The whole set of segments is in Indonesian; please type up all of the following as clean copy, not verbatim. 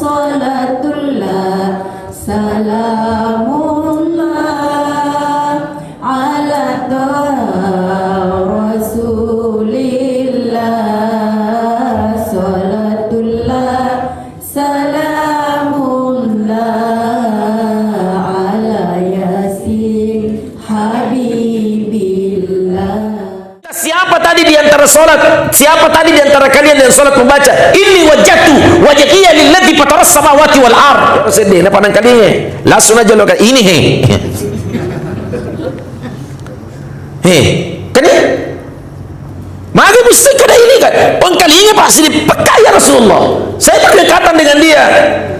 salatullah salamullah ala rasulillah salatullah salamullah ala yasin habibillah. Siapa tadi di antara salat? Siapa tadi di antara kalian yang salat membaca inni wajjahtu wajhiya lilladzi fataras samawati wal ard? Sedih na pandang kalinya. Langsung aja lo ini kan ya? Maka mesti kada ini kan. Pengkalinya pasti dipakai ya Rasulullah. Saya berdekatan dengan dia.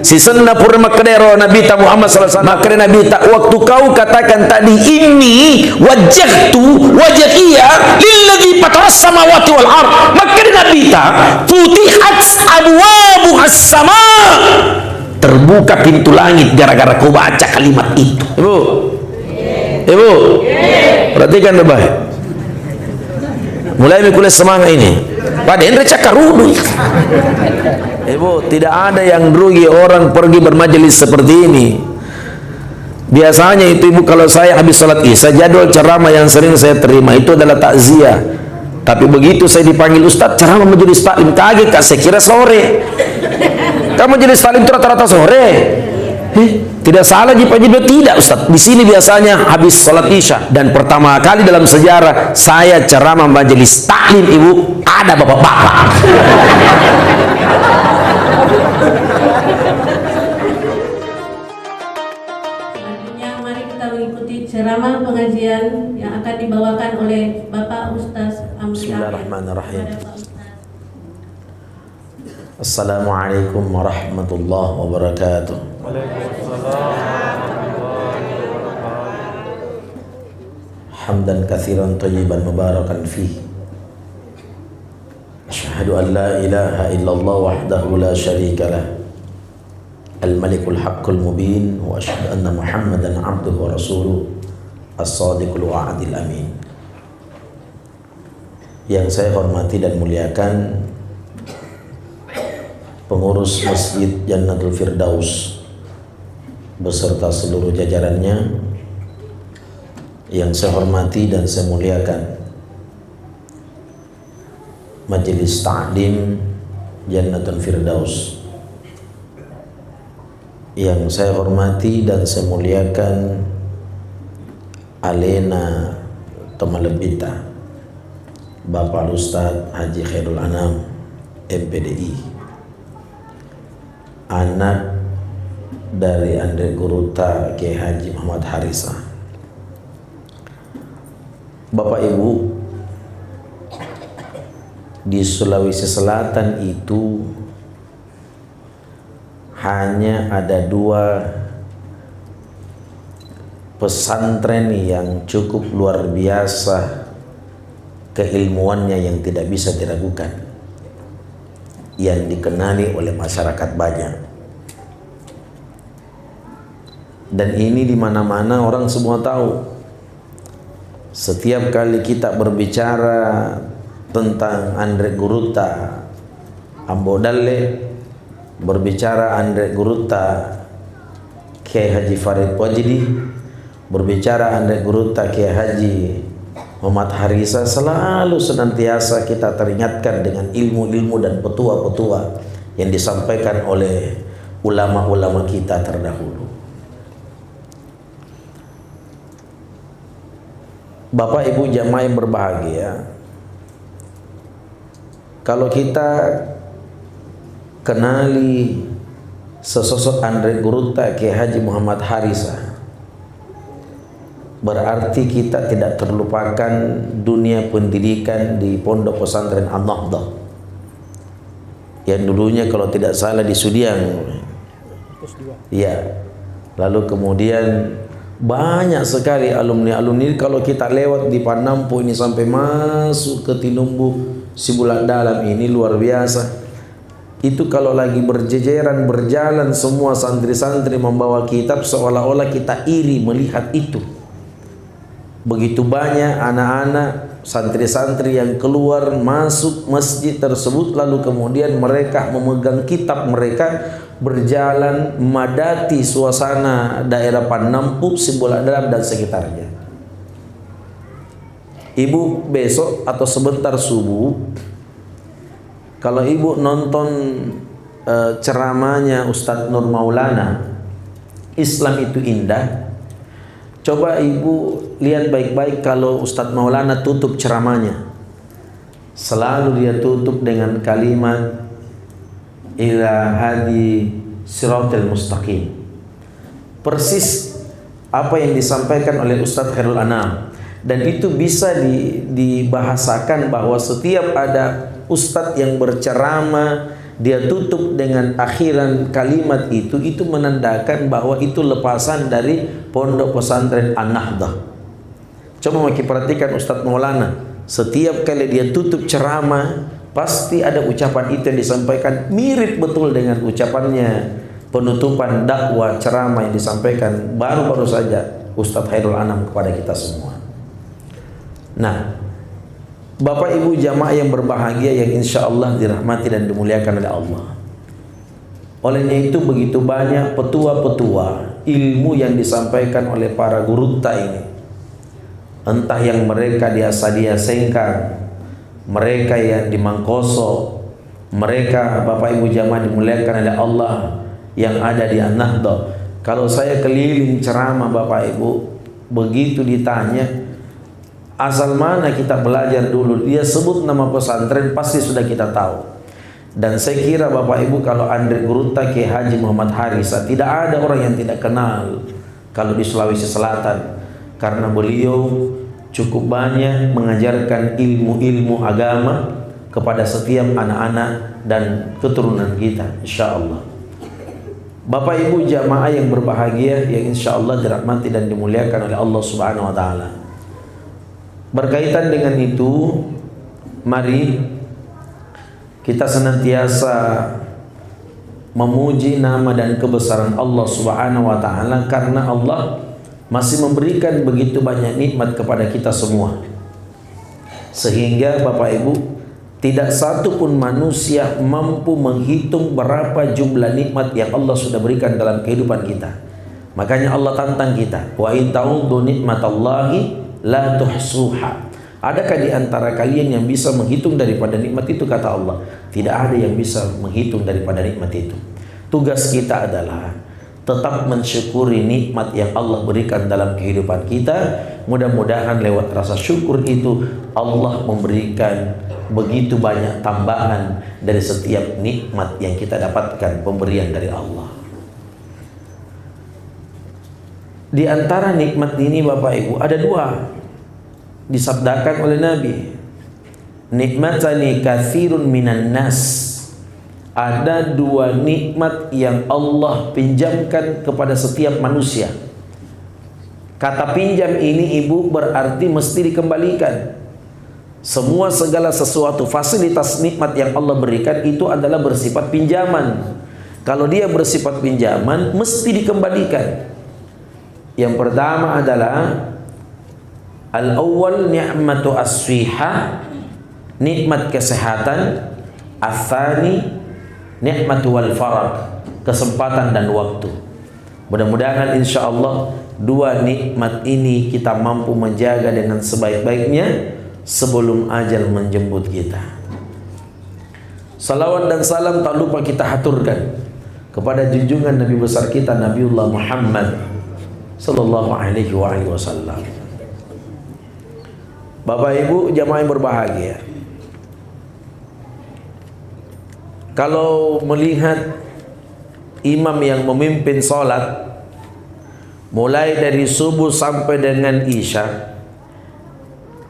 Si senna purna makadero Nabi ta Muhammad sallallahu alaihi wasallam. Maka Nabi ta waktu kau katakan tadi ini wajjahtu wajhiya lilladzi fataras samawati wal ard. Maka Nabi ta futihat abwabu as-sama. Terbuka pintu langit gara-gara kau baca kalimat itu. Ibu. Ibu. Perhatikan baik. Mulai mikulah semangat ini. Pada Hendra cakarudu. Ibu, tidak ada yang rugi orang pergi bermajelis seperti ini. Biasanya itu ibu, kalau saya habis sholat isya, jadwal ceramah yang sering saya terima itu adalah takziah. Tapi begitu saya dipanggil Ustadz ceramah majelis taklim, kaget kak, saya kira sore. Kamu majelis taklim itu rata-rata sore. Tidak salah jika tidak Ustaz. Di sini biasanya habis sholat isya, dan pertama kali dalam sejarah saya ceramah majelis taklim ibu ada bapak-bapak. Selanjutnya mari kita mengikuti ceramah pengajian yang akan dibawakan oleh Bapak Ustaz Amri. Bismillahirrahmanirrahim. Assalamualaikum warahmatullahi wabarakatuh. Hamdan katsiran thayyiban mubarakan fihi. Asyhadu an la ilaha illallah wahdahu la syarika lah. Al-Malikul Haqqul Mubin wa asyhadu anna Muhammadan abduhu wa rasuluh as-sadiqul wa'adil amin. Yang saya hormati dan muliakan pengurus Masjid Jannatul Firdaus beserta seluruh jajarannya, yang saya hormati dan saya muliakan Majelis Ta'lim Jannatul Firdaus, yang saya hormati dan saya muliakan Alena Tomalebita, Bapak Ustadz Haji Khairul Anam MPDI, anak dari Andre Guruta Kiai Haji Muhammad Harisa. Bapak Ibu, di Sulawesi Selatan itu hanya ada 2 pesantren yang cukup luar biasa keilmuannya yang tidak bisa diragukan, yang dikenali oleh masyarakat banyak. Dan ini di mana-mana orang semua tahu. Setiap kali kita berbicara tentang Andre Guruta Ambodalle, berbicara Andre Guruta Kiai Haji Farid Wajidi, berbicara Andre Guruta Kiai Haji Muhammad Harisa, selalu senantiasa kita teringatkan dengan ilmu-ilmu dan petua-petua yang disampaikan oleh ulama-ulama kita terdahulu. Bapak Ibu jamaah yang berbahagia, kalau kita kenali sesosok Andre Guruta Kiai Haji Muhammad Harisa, berarti kita tidak terlupakan dunia pendidikan di Pondok Pesantren An-Nahdah, yang dulunya kalau tidak salah di Sudiang. Ya, lalu kemudian banyak sekali alumni-alumni. Kalau kita lewat di Panampu ini sampai masuk ke Tinumbu, Sibulan Dalam ini luar biasa. Itu kalau lagi berjejeran berjalan semua santri-santri membawa kitab, seolah-olah kita iri melihat itu. Begitu banyak anak-anak santri-santri yang keluar masuk masjid tersebut, lalu kemudian mereka memegang kitab mereka berjalan madati suasana daerah Panampu, Sibolak Dalam dan sekitarnya. Ibu besok atau sebentar subuh, kalau ibu nonton ceramahnya Ustadz Nur Maulana, Islam itu indah, coba ibu lihat baik-baik kalau Ustadz Maulana tutup ceramahnya. Selalu dia tutup dengan kalimat ila hadi siratal mustaqim. Persis apa yang disampaikan oleh Ustadz Khairul Anam. Dan itu bisa dibahasakan bahwa setiap ada ustadz yang berceramah, dia tutup dengan akhiran kalimat itu menandakan bahwa itu lepasan dari pondok pesantren An-Nahdah. Coba maki perhatikan Ustadz Maulana, setiap kali dia tutup ceramah pasti ada ucapan itu yang disampaikan mirip betul dengan ucapannya penutupan dakwah ceramah yang disampaikan baru-baru saja Ustadz Khairul Anam kepada kita semua. Nah, Bapak Ibu jamaah yang berbahagia yang insya Allah dirahmati dan dimuliakan oleh Allah. Olehnya itu begitu banyak petua-petua ilmu yang disampaikan oleh para gurutta ini. Entah yang mereka di Asadia Sengkang, mereka yang di Mangkoso, mereka Bapak Ibu jamaah dimuliakan oleh Allah yang ada di An-Nahdah. Kalau saya keliling ceramah Bapak Ibu, begitu ditanya asal mana kita belajar dulu, dia sebut nama pesantren pasti sudah kita tahu. Dan saya kira Bapak Ibu kalau Andre Gurutta Kiai Haji Muhammad Harisa, tidak ada orang yang tidak kenal kalau di Sulawesi Selatan, karena beliau cukup banyak mengajarkan ilmu-ilmu agama kepada setiap anak-anak dan keturunan kita, insya Allah. Bapak Ibu jamaah yang berbahagia yang insya Allah dirahmati dan dimuliakan oleh Allah Subhanahu Wa Taala. Berkaitan dengan itu, mari kita senantiasa memuji nama dan kebesaran Allah Subhanahu Wa Taala, karena Allah masih memberikan begitu banyak nikmat kepada kita semua, sehingga Bapak Ibu tidak satu pun manusia mampu menghitung berapa jumlah nikmat yang Allah sudah berikan dalam kehidupan kita. Makanya Allah tantang kita, wa in ta'uddu nikmatallahi la tuhsuha. Adakah di antara kalian yang bisa menghitung daripada nikmat itu? Kata Allah, tidak ada yang bisa menghitung daripada nikmat itu. Tugas kita adalah tetap mensyukuri nikmat yang Allah berikan dalam kehidupan kita. Mudah-mudahan lewat rasa syukur itu Allah memberikan begitu banyak tambahan dari setiap nikmat yang kita dapatkan, pemberian dari Allah. Di antara nikmat ini Bapak Ibu ada dua disabdakan oleh Nabi. Nikmatani katsirun minan nas. Ada dua nikmat yang Allah pinjamkan kepada setiap manusia. Kata pinjam ini Ibu berarti mesti dikembalikan. Semua segala sesuatu fasilitas nikmat yang Allah berikan itu adalah bersifat pinjaman. Kalau dia bersifat pinjaman mesti dikembalikan. Yang pertama adalah al-awwal ni'matu as-siha, nikmat kesehatan. Ats-tsani ni'matu wal farag, kesempatan dan waktu. Mudah-mudahan insya Allah dua nikmat ini kita mampu menjaga dengan sebaik-baiknya sebelum ajal menjemput kita. Salawat dan salam tak lupa kita haturkan kepada junjungan Nabi besar kita Nabiullah Muhammad sallallahu alaihi wasallam. Bapak Ibu jamaah yang berbahagia, kalau melihat imam yang memimpin sholat mulai dari subuh sampai dengan isya,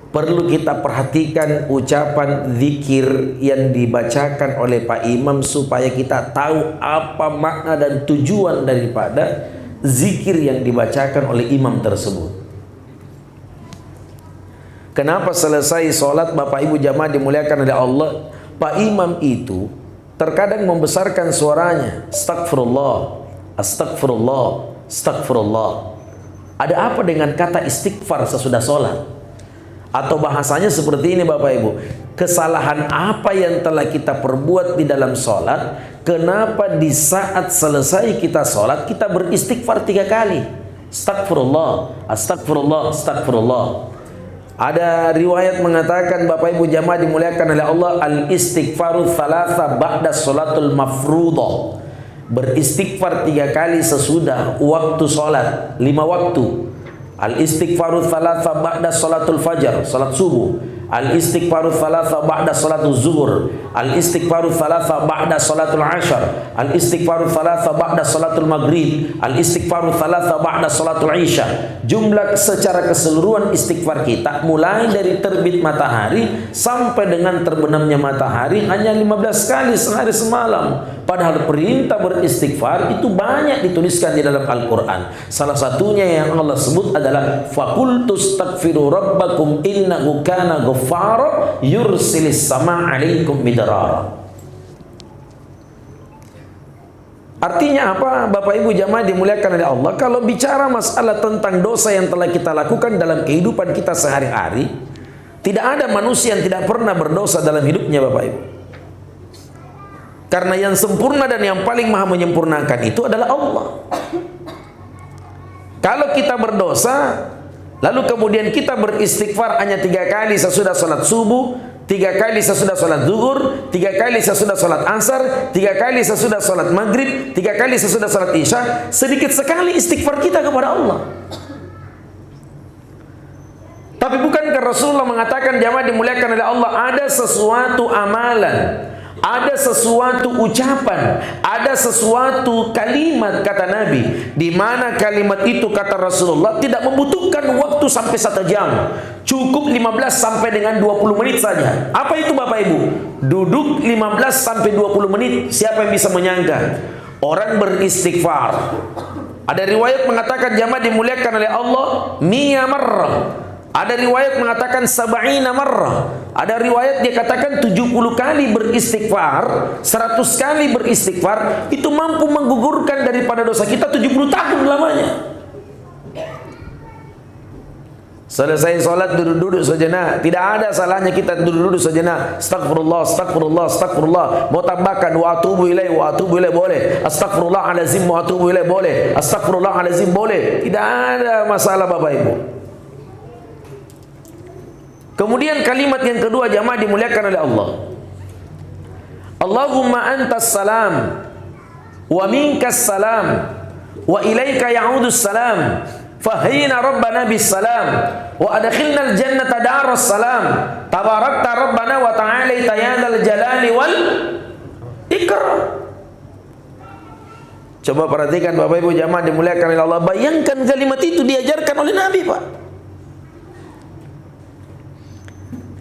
perlu kita perhatikan ucapan zikir yang dibacakan oleh Pak Imam supaya kita tahu apa makna dan tujuan daripada zikir yang dibacakan oleh imam tersebut. Kenapa selesai sholat Bapak Ibu jamaah dimuliakan oleh Allah, Pak Imam itu terkadang membesarkan suaranya, astagfirullah, astagfirullah, astagfirullah. Ada apa dengan kata istighfar sesudah sholat? Atau bahasanya seperti ini Bapak Ibu, kesalahan apa yang telah kita perbuat di dalam sholat, kenapa di saat selesai kita sholat kita beristighfar 3 kali? Astagfirullah, astagfirullah, astagfirullah. Ada riwayat mengatakan Bapak Ibu jamaah dimuliakan oleh Allah, al-istighfaru thalatha ba'da sholatul mafruḍah. Beristighfar 3 kali sesudah waktu sholat 5 waktu. Al-istighfaru thalatha ba'da sholatul fajar, sholat subuh. Al-istighfaru thalatha ba'da sholatul zuhur. Al-istighfaru thalatha ba'da sholatul ashar. Al-istighfaru thalatha ba'da sholatul maghrib. Al-istighfaru thalatha ba'da sholatul isya. Jumlah secara keseluruhan istighfar kita mulai dari terbit matahari sampai dengan terbenamnya matahari hanya 15 kali sehari semalam. Padahal perintah beristighfar itu banyak dituliskan di dalam Al-Quran. Salah satunya yang Allah sebut adalah faqultu astaghfiru rabbakum innahu kana ghaffara yursilis sama' alaikum midrara. Artinya apa Bapak Ibu jamaah dimuliakan oleh Allah? Kalau bicara masalah tentang dosa yang telah kita lakukan dalam kehidupan kita sehari-hari, tidak ada manusia yang tidak pernah berdosa dalam hidupnya Bapak Ibu. Karena yang sempurna dan yang paling maha menyempurnakan itu adalah Allah. Kalau kita berdosa, lalu kemudian kita beristighfar hanya 3 kali sesudah sholat subuh, 3 kali sesudah sholat zuhur, 3 kali sesudah sholat asar, 3 kali sesudah sholat maghrib, 3 kali sesudah sholat isya, sedikit sekali istighfar kita kepada Allah. Tapi bukankah Rasulullah mengatakan jamaah dimuliakan oleh Allah, ada sesuatu amalan, ada sesuatu ucapan, ada sesuatu kalimat kata Nabi, di mana kalimat itu kata Rasulullah tidak membutuhkan waktu sampai 1 jam, cukup 15 sampai dengan 20 menit saja. Apa itu Bapak Ibu? Duduk 15 sampai 20 menit. Siapa yang bisa menyangka? Orang beristighfar. Ada riwayat mengatakan jamaah dimuliakan oleh Allah 100 marrah. Ada riwayat mengatakan 70 marrah. Ada riwayat dia katakan 70 kali beristighfar, 100 kali beristighfar, itu mampu menggugurkan daripada dosa kita 70 tahun lamanya. Selesai sholat duduk-duduk sejenak. Tidak ada salahnya kita duduk-duduk sejenak. Astagfirullah, astagfirullah, astagfirullah. Mau tambahkan wa atubu ilaih boleh. Astagfirullah alazim wa atubu ilaih boleh. Astagfirullah alazim boleh. Tidak ada masalah Bapak Ibu. Kemudian kalimat yang kedua jamaah dimuliakan oleh Allah. Allahumma antas salam wa minkas salam wa ilaika ya'udus salam fahyina rabbana bis salam wa adkhilnal jannata daras salam tabarakta rabbana wa ta'alaita ya dzal jalali wal ikram. Coba perhatikan Bapak Ibu jamaah dimuliakan oleh Allah. Bayangkan kalimat itu diajarkan oleh Nabi Pak.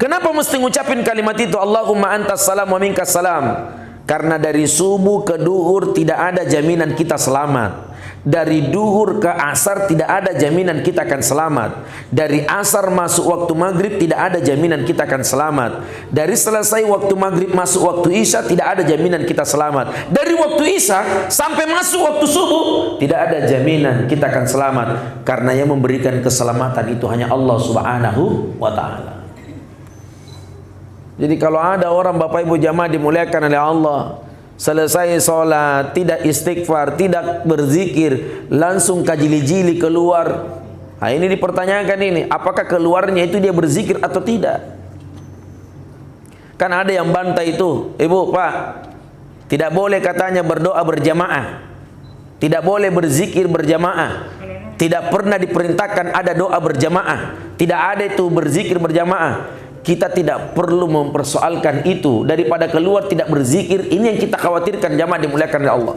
Kenapa mesti ngucapin kalimat itu? Allahumma antas salam wa minkas salam. Karena dari subuh ke duhur tidak ada jaminan kita selamat. Dari duhur ke asar tidak ada jaminan kita akan selamat. Dari asar masuk waktu maghrib tidak ada jaminan kita akan selamat. Dari selesai waktu maghrib masuk waktu isya tidak ada jaminan kita selamat. Dari waktu isya sampai masuk waktu subuh tidak ada jaminan kita akan selamat. Karena yang memberikan keselamatan itu hanya Allah Subhanahu wa ta'ala. Jadi kalau ada orang Bapak Ibu jamaah dimuliakan oleh Allah, selesai sholat tidak istighfar, tidak berzikir, langsung kajili-jili keluar. Nah ini dipertanyakan ini, apakah keluarnya itu dia berzikir atau tidak? Kan ada yang bantah itu, Ibu, Pak, tidak boleh katanya berdoa berjamaah, tidak boleh berzikir berjamaah, tidak pernah diperintahkan ada doa berjamaah, tidak ada itu berzikir berjamaah. Kita tidak perlu mempersoalkan itu. Daripada keluar tidak berzikir, ini yang kita khawatirkan jamaah dimuliakan oleh Allah.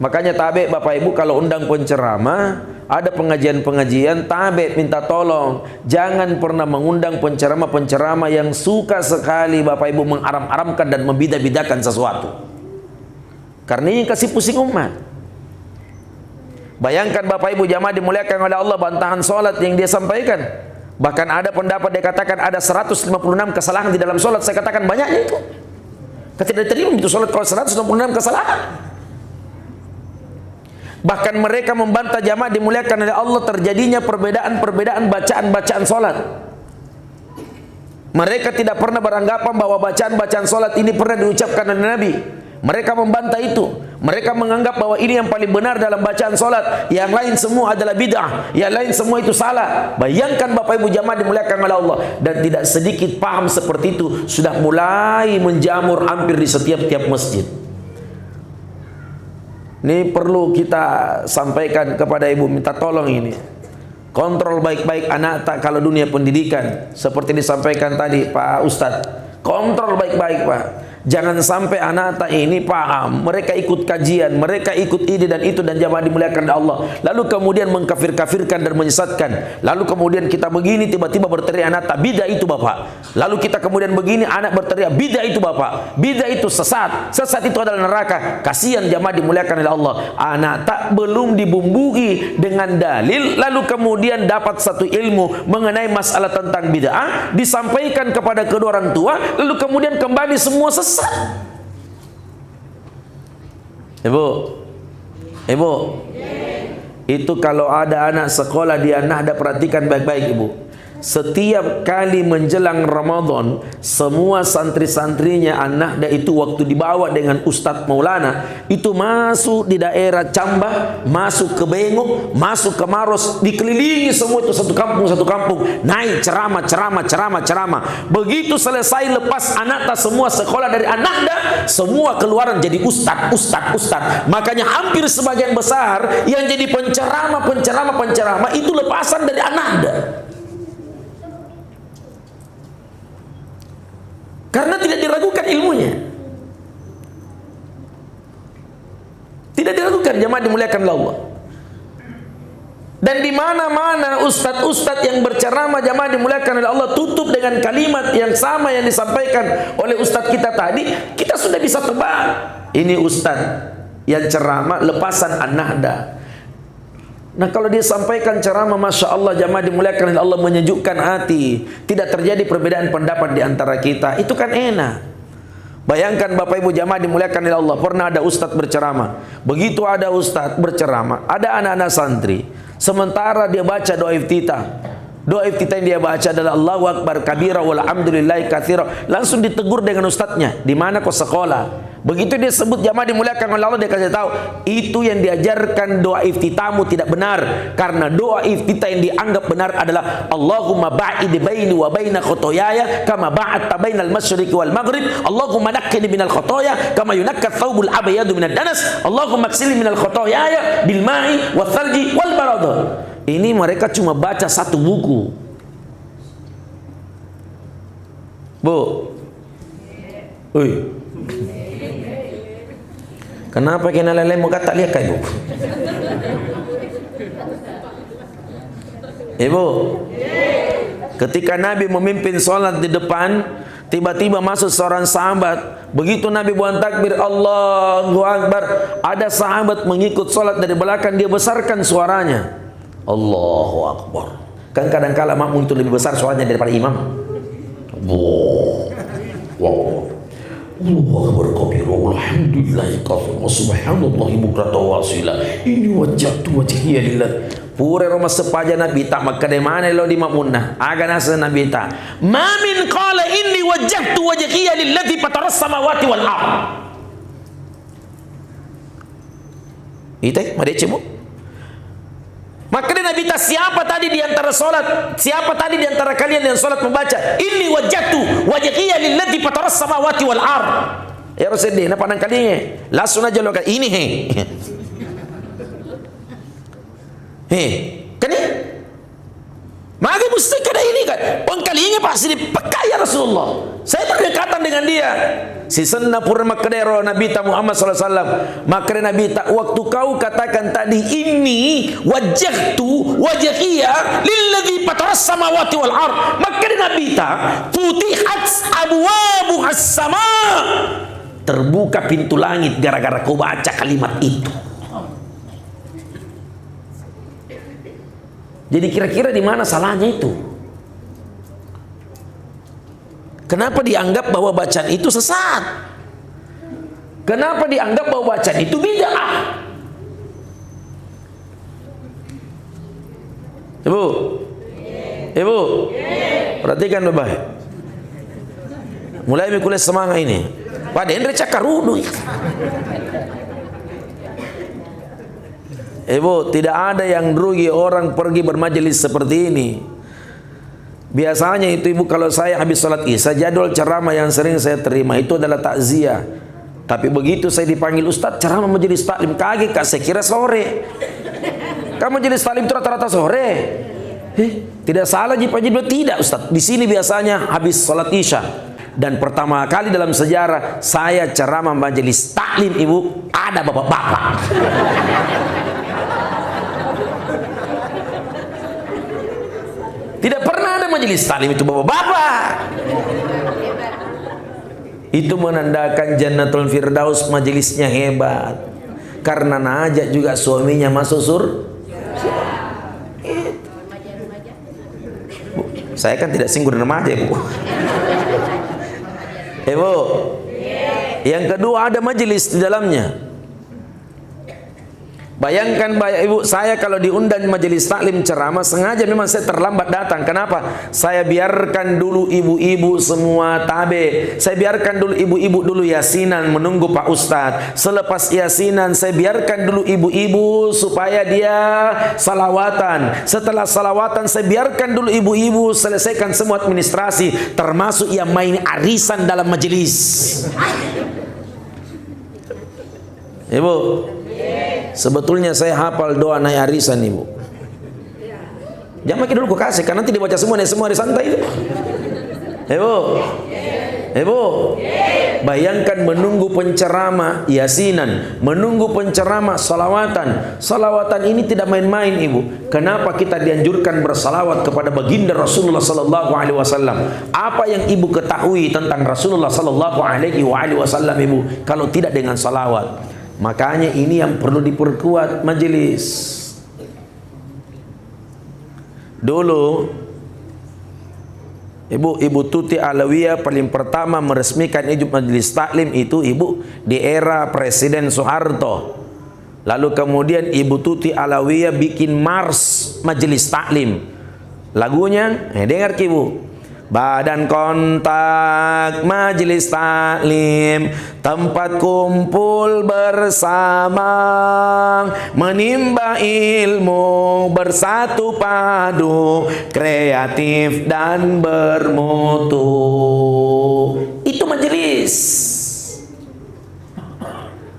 Makanya tabe Bapak Ibu kalau undang penceramah, ada pengajian-pengajian, tabe minta tolong jangan pernah mengundang penceramah-penceramah yang suka sekali Bapak Ibu mengaram-aramkan dan membidah-bidahkan sesuatu. Karena ini kasih pusing umat. Bayangkan Bapak Ibu jamaah dimuliakan oleh Allah, bantahan sholat yang dia sampaikan. Bahkan ada pendapat dia katakan ada 156 kesalahan di dalam sholat. Saya katakan banyaknya itu. Tidak diterima itu sholat kalau 156 kesalahan. Bahkan mereka membantah jamaah dimuliakan oleh Allah terjadinya perbedaan-perbedaan bacaan-bacaan sholat. Mereka tidak pernah beranggapan bahwa bacaan-bacaan solat ini pernah diucapkan oleh Nabi. Mereka membantah itu. Mereka menganggap bahwa ini yang paling benar dalam bacaan solat, yang lain semua adalah bid'ah, yang lain semua itu salah. Bayangkan Bapak Ibu jamaah dimuliakan oleh Allah. Dan tidak sedikit paham seperti itu sudah mulai menjamur hampir di setiap masjid. Ini perlu kita sampaikan kepada ibu, minta tolong ini. Kontrol baik-baik anak tak kalau dunia pendidikan. Seperti disampaikan tadi Pak Ustadz. Kontrol baik-baik Pak. Jangan sampai anak tak ini paham, mereka ikut kajian, mereka ikut ini dan itu dan jamaah dimuliakan oleh Allah. Lalu kemudian mengkafir-kafirkan dan menyesatkan. Lalu kemudian kita begini tiba-tiba berteriak anak tak bidah itu Bapak. Lalu kita kemudian begini anak berteriak bidah itu Bapak. Bidah itu sesat. Sesat itu adalah neraka. Kasihan jamaah dimuliakan oleh Allah. Anak tak belum dibumbui dengan dalil, lalu kemudian dapat satu ilmu mengenai masalah tentang bid'ah, disampaikan kepada kedua orang tua, lalu kemudian kembali semua sesat. Ibu, itu kalau ada anak sekolah dia nahda, perhatikan baik-baik ibu. Setiap kali menjelang Ramadan, semua santri-santrinya anak itu waktu dibawa dengan Ustadz Maulana itu masuk di daerah Cambah, masuk ke Bengok, masuk ke Maros, dikelilingi semua itu satu kampung, naik ceramah. Begitu selesai lepas anak semua sekolah dari anak semua keluaran jadi ustadz. Makanya hampir sebagian besar yang jadi penceramah itu lepasan dari anak. Karena tidak diragukan ilmunya. Tidak diragukan, jemaah dimuliakan oleh Allah. Dan di mana-mana ustadz-ustadz yang berceramah jemaah dimuliakan oleh Allah tutup dengan kalimat yang sama yang disampaikan oleh ustadz kita tadi, kita sudah bisa tebak. Ini ustadz yang ceramah lepasan an-nahda. Nah kalau dia sampaikan ceramah, Masya Allah jamaah dimuliakan oleh Allah, menyejukkan hati, tidak terjadi perbedaan pendapat di antara kita, itu kan enak. Bayangkan Bapak Ibu jamaah dimuliakan oleh Allah, pernah ada ustadz berceramah. Begitu ada ustadz berceramah, ada anak-anak santri, sementara dia baca doa iftitah. Doa iftitah yang dia baca adalah Allahu Akbar kabira walhamdulillahi katsira. Langsung ditegur dengan ustadznya, di mana kau sekolah? Begitu dia sebut jamaah dimuliakan oleh Allah, dia kasih tahu itu yang diajarkan doa iftitahmu tidak benar, karena doa iftitah yang dianggap benar adalah Allahumma ba'id baini wa baina khotoyaya kama ba'adta bainal masyriqi wal maghrib, Allahumma naqqini minal khotoya kama yunakka thawbul abyadu minad danas, Allahumma ighsilni minal khotoyaya bil ma'i wal thalji wal barad. Ini mereka cuma baca satu buku. Bu. Kenapa kena lelai muka tak lihat ibu? Ibu, ketika Nabi memimpin sholat di depan, tiba-tiba masuk seorang sahabat. Begitu Nabi buang takbir Allahu Akbar, ada sahabat mengikut sholat dari belakang, dia besarkan suaranya Allahu Akbar. Kan kadang-kala makmum itu lebih besar suaranya daripada imam. Wow. Allahu Akbar kabira walhamdulillahi katsira subhanallahi bukratan wa asila. Ini wajhatu wajhiya lillah. Pure Roma sepaja Nabi tak maka de mana lo di makmunna. Aga nasa Nabi ta. Ma min qala inni wajhatu wajhiya lillazi fataras samawati wal ard. Itu made cemu. Maka dia Nabi tak siapa tadi di antara solat, siapa tadi di antara kalian yang solat membaca inni wajhatu wajhiya lillazi fataras samawati wal ard. Ya Rasulullah, apa nang kalinya? Langsung aja lo ini kan ini? Maka mesti kada ini kan? Pengkalinya pasti dipakai ya Rasulullah. Saya berdekatan dengan dia. Si senna purna makadero Nabi Muhammad SAW. Maka Nabi tak waktu kau katakan tadi ini wajhtu wajhiya lilladzi fataras samawati wal ard. Maka Nabi tak futihat abwabu as-sama. Terbuka pintu langit gara-gara kau baca kalimat itu. Jadi kira-kira di mana salahnya itu? Kenapa dianggap bahwa bacaan itu sesat? Kenapa dianggap bahwa bacaan itu bid'ah? Ibu, perhatikan baik. Mulai kuliah semangat ini. Pak Dendre cakarudu. Ibu, tidak ada yang rugi orang pergi bermajelis seperti ini. Biasanya itu ibu, kalau saya habis sholat isya, jadwal ceramah yang sering saya terima itu adalah takziah. Tapi begitu saya dipanggil Ustadz ceramah majelis taklim, kaget kak, saya kira sore. Kamu majelis taklim itu rata-rata sore. Tidak salah Pak Jibril, tidak Ustadz. Di sini biasanya habis sholat isya. Dan pertama kali dalam sejarah saya ceramah majelis taklim ibu, ada bapak-bapak. Tidak pernah ada majelis taklim itu bapak-bapak. Itu menandakan Jannatul Firdaus majelisnya hebat. Karena najak juga suaminya masuk surga. Saya kan tidak singgung remaja, Bu. Bu. Yang kedua ada majelis di dalamnya. Bayangkan ibu, saya kalau diundang majelis taklim ceramah, sengaja memang saya terlambat datang. Kenapa? Saya biarkan dulu ibu-ibu semua tabe. Saya biarkan dulu ibu-ibu dulu yasinan menunggu Pak Ustadz. Selepas yasinan saya biarkan dulu ibu-ibu supaya dia salawatan. Setelah salawatan saya biarkan dulu ibu-ibu selesaikan semua administrasi, termasuk yang main arisan dalam majelis. Ibu, sebetulnya saya hafal doa naik arisan ibu. Jangan makin dulu kasih, karena nanti dibaca semua hari santai itu. Ibu, bayangkan menunggu penceramah yasinan, menunggu penceramah salawatan. Salawatan ini tidak main-main ibu. Kenapa kita dianjurkan bersalawat kepada baginda Rasulullah Sallallahu Alaihi Wasallam? Apa yang ibu ketahui tentang Rasulullah Sallallahu Alaihi Wasallam ibu? Kalau tidak dengan salawat. Makanya ini yang perlu diperkuat majelis. Dulu Ibu Tuti Alawiyah paling pertama meresmikan majelis taklim itu ibu di era Presiden Soeharto. Lalu kemudian Ibu Tuti Alawiyah bikin mars majelis taklim. Lagunya, dengar ibu. Badan kontak majelis taklim, tempat kumpul bersama, menimba ilmu, bersatu padu, kreatif dan bermutu. Itu majelis.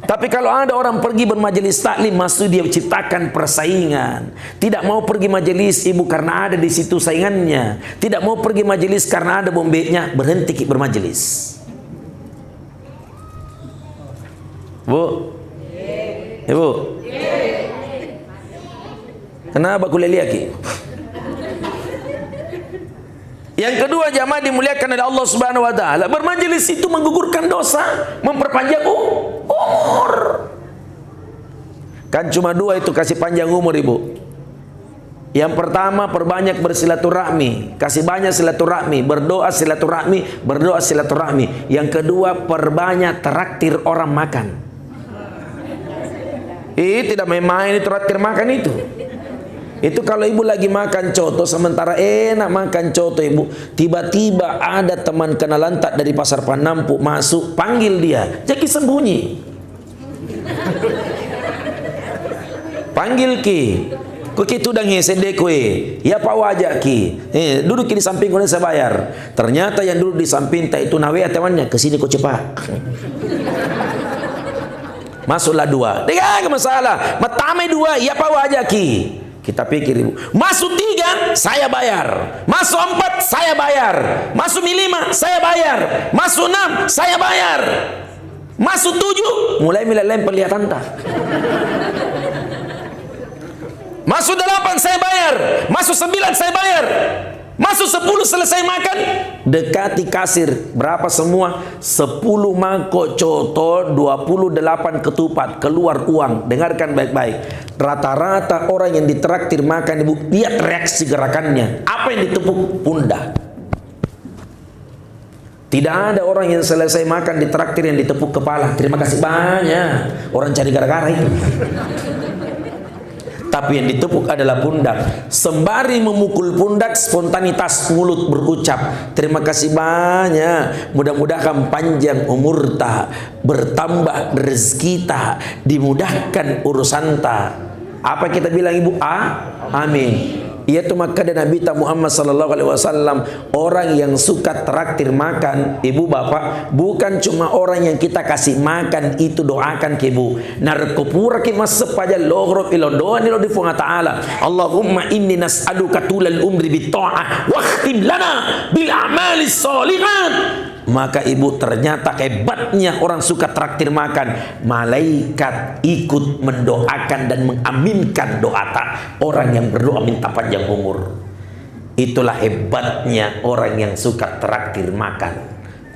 Tapi kalau ada orang pergi bermajelis taklim, maksud dia menciptakan persaingan. Tidak mau pergi majelis ibu karena ada di situ saingannya. Tidak mau pergi majelis karena ada bombeknya, berhenti bermajelis. Bu, ibu, kenapa kuliah liaki? Yang kedua, jamaah dimuliakan oleh Allah Subhanahu wa taala, bermajelis itu menggugurkan dosa, memperpanjang umur. Kan cuma dua itu kasih panjang umur ibu. Yang pertama, perbanyak bersilaturahmi, kasih banyak silaturahmi, berdoa silaturahmi, berdoa silaturahmi. Yang kedua, perbanyak traktir orang makan. Tidak main-main itu traktir makan itu. Itu kalau ibu lagi makan coto, sementara enak makan coto ibu, tiba-tiba ada teman kenalan tak dari pasar Panampu masuk, panggil dia, jadi sembunyi. Panggil ki, kok itu udah ngesede kue, ya pak wajah ki, duduk di samping kau saya bayar. Ternyata yang duduk di samping tak itu nawe temannya, kesini kok cepat. Masuklah dua, tidak masalah, matame dua, ya pak wajah ki. Kita pikir ibu, masuk 3 saya bayar, masuk 4 saya bayar, masuk 5 saya bayar, masuk 6 saya bayar, masuk 7 mulai lem perlihatan tak, masuk 8 saya bayar, masuk 9 saya bayar, masuk 10 selesai makan, dekati kasir, berapa semua? 10 mangkok coto, 28 ketupat, keluar uang. Dengarkan baik-baik. Rata-rata orang yang ditraktir makan ibu, lihat reaksi gerakannya. Apa yang ditepuk? Pundak. Tidak ada orang yang selesai makan ditraktir yang ditepuk kepala. Terima kasih banyak. Orang cari gara-gara itu. tapi yang ditepuk adalah pundak. Sembari memukul pundak, spontanitas mulut berucap, terima kasih banyak, mudah-mudahan panjang umur ta, bertambah rezeki ta, dimudahkan urusan ta. Apa kita bilang ibu? Amin. Yaitu maka dan Nabi Muhammad sallallahu alaihi wasallam, orang yang suka traktir makan, ibu bapak, bukan cuma orang yang kita kasih makan itu doakan ke ibu. Narkopura ki masapaja lohro ilo doa nilo di funga ta'ala. Allahumma inni nas'aluka tulal umri bi ta'ah wa khtim lana bil a'mali sholihat. Maka ibu, ternyata hebatnya orang suka traktir makan, malaikat ikut mendoakan dan mengaminkan doa orang yang berdoa minta panjang umur. Itulah hebatnya orang yang suka traktir makan,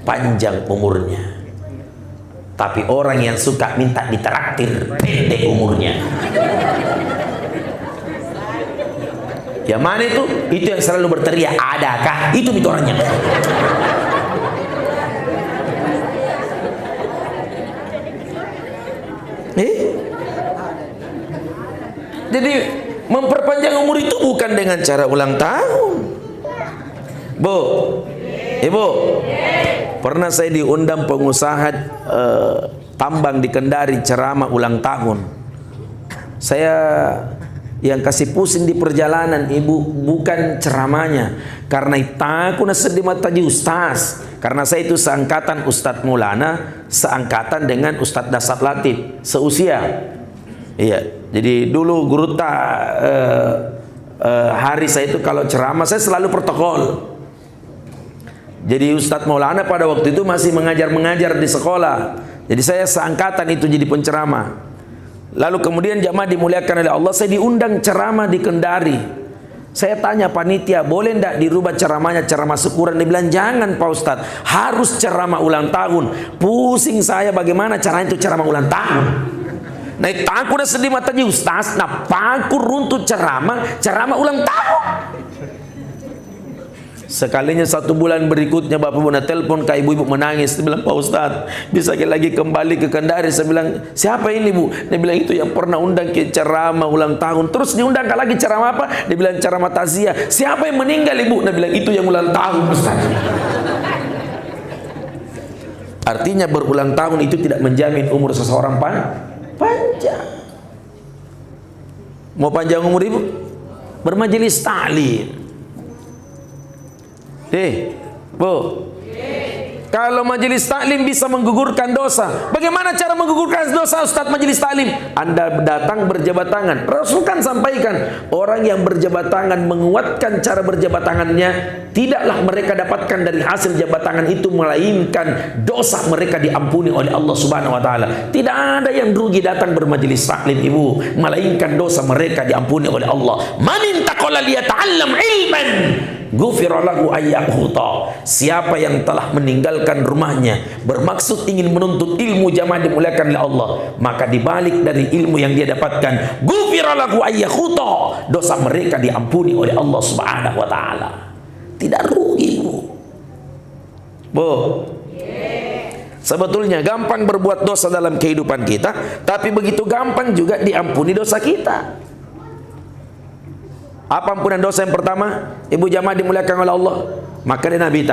panjang umurnya. Tapi orang yang suka minta ditraktir, pendek umurnya. Yang mana itu? Itu yang selalu berteriak, adakah? Itu orangnya. Jadi memperpanjang umur itu bukan dengan cara ulang tahun. Bu, ibu, pernah saya diundang pengusaha tambang di Kendari ceramah ulang tahun. Saya yang kasih pusing di perjalanan ibu bukan ceramahnya, karena aku sedih mata di ustaz, karena saya itu seangkatan Ustadz Maulana, seangkatan dengan Ustadz Dasar Latif, seusia. Iya, jadi dulu guru hari saya itu kalau ceramah saya selalu protokol. Jadi Ustadz Maulana pada waktu itu masih mengajar di sekolah. Jadi saya seangkatan itu jadi penceramah. Lalu kemudian jamaah dimuliakan oleh Allah, saya diundang ceramah di Kendari. Saya tanya panitia, boleh enggak dirubah ceramahnya ceramah syukuran? Dia bilang, jangan Pak Ustadz, harus ceramah ulang tahun. Pusing saya bagaimana caranya itu ceramah ulang tahun. Nah, aku udah sedih matanya ustaz, nah aku runtut ceramah ulang tahun. Sekalinya 1 bulan berikutnya bapak ibu telepon ke ibu-ibu menangis. Dia bilang, Pak Ustaz, bisa lagi kembali ke Kendari? Saya bilang, siapa ini bu? Dia bilang, itu yang pernah undang ke ceramah ulang tahun. Terus diundang lagi ceramah apa? Dia bilang, ceramah takziah. Siapa yang meninggal ibu? Dia bilang, itu yang ulang tahun Ustaz. Artinya berulang tahun itu tidak menjamin umur seseorang panjang. Mau panjang umur ibu? Bermajelis taklim. Bu, kalau majelis taklim bisa menggugurkan dosa, bagaimana cara menggugurkan dosa Ustadz majelis taklim? Anda datang berjabat tangan. Rasul kan sampaikan, orang yang berjabat tangan menguatkan cara berjabat tangannya, tidaklah mereka dapatkan dari hasil jabat tangan itu melainkan dosa mereka diampuni oleh Allah Subhanahu wa taala. Tidak ada yang rugi datang bermajelis taklim ibu, melainkan dosa mereka diampuni oleh Allah. Man intaqala liyata'allam ilman ghufira lahu ayyahuta. Siapa yang telah meninggalkan rumahnya bermaksud ingin menuntut ilmu, jamaah dimuliakan oleh Allah, maka dibalik dari ilmu yang dia dapatkan, ghufira lahu ayyahuta, dosa mereka diampuni oleh Allah Subhanahu wa taala. Tidak rugi bu. Sebetulnya gampang berbuat dosa dalam kehidupan kita, tapi begitu gampang juga diampuni dosa kita. Apa ampunan dosa yang pertama? Ibu jamaah dimuliakan oleh Allah. Maka dia Nabi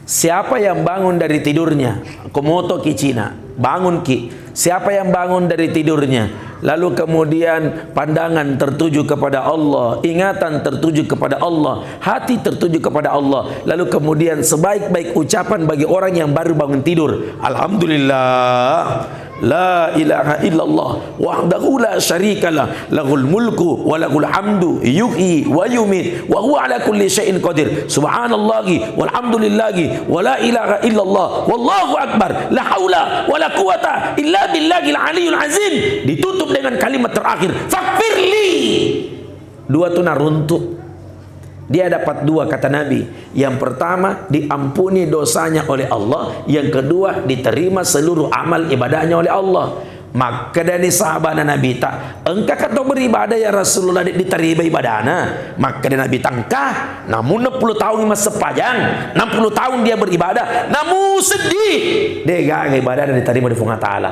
siapa yang bangun dari tidurnya, komoto ki Cina, bangun ki. Siapa yang bangun dari tidurnya, lalu kemudian pandangan tertuju kepada Allah, ingatan tertuju kepada Allah, hati tertuju kepada Allah, lalu kemudian sebaik-baik ucapan bagi orang yang baru bangun tidur, alhamdulillah, la ilaha illallah wahdahu la syarikalah, lahul mulku wa lahul hamdu yuhyi wa yumit wa huwa ala kulli syai'in qadir, subhanallahi walhamdulillahi wa la ilaha illallah wallahu akbar, la haula wa la quwata illa billahil aliyul azim. Ditutup dengan kalimat terakhir, fakfirli. Dua tuna runtuh. Dia dapat 2 kata Nabi. Yang pertama, diampuni dosanya oleh Allah. Yang kedua, diterima seluruh amal ibadahnya oleh Allah. Maka dari sahabat Nabi tak, engkau kata beribadah ya Rasulullah diterima ibadahnya. Maka dari Nabi tangkah, namun 60 tahun masa sepanjang, 60 tahun dia beribadah, namun sedih dia gak ibadah dan diterima di Allah Ta'ala.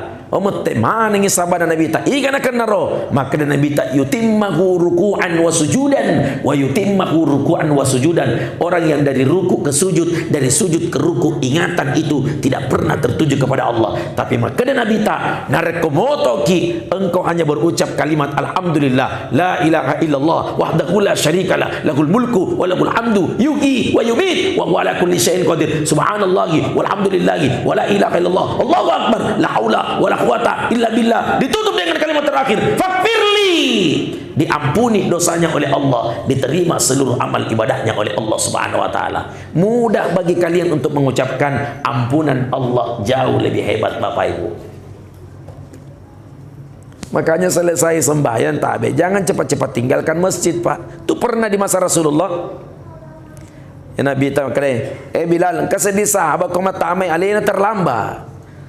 Mana yang sahabat Nabi tak ikan akan naro. Maka dari Nabi tak yutimmahu ruku'an wa sujudan wa yutimmahu ruku'an wa sujudan. Orang yang dari ruku ke sujud, dari sujud ke ruku, ingatan itu tidak pernah tertuju kepada Allah. Tapi maka dari Nabi tak narekomotoki, engkau hanya berucap kalimat alhamdulillah la ilaha illallah wahdahu la syarikalah lahul mulku wa lahul hamdu yuhyi wa yumiit wa huwa ala kulli syai'in qadir subhanallahi walhamdulillahi wa la ilaha illallah Allahu akbar la haula wa la quwata illa billah. Ditutup dengan kalimat terakhir fakfirli, diampuni dosanya oleh Allah, diterima seluruh amal ibadahnya oleh Allah Subhanahu wa taala. Mudah bagi kalian untuk mengucapkan ampunan Allah, jauh lebih hebat Bapak Ibu. Makanya selesai sembahyang tabe, jangan cepat-cepat tinggalkan masjid, Pak. Itu pernah di masa Rasulullah. Ya Nabi tahu Bilal, engkau sedih sahabat kau matamai alina terlambat.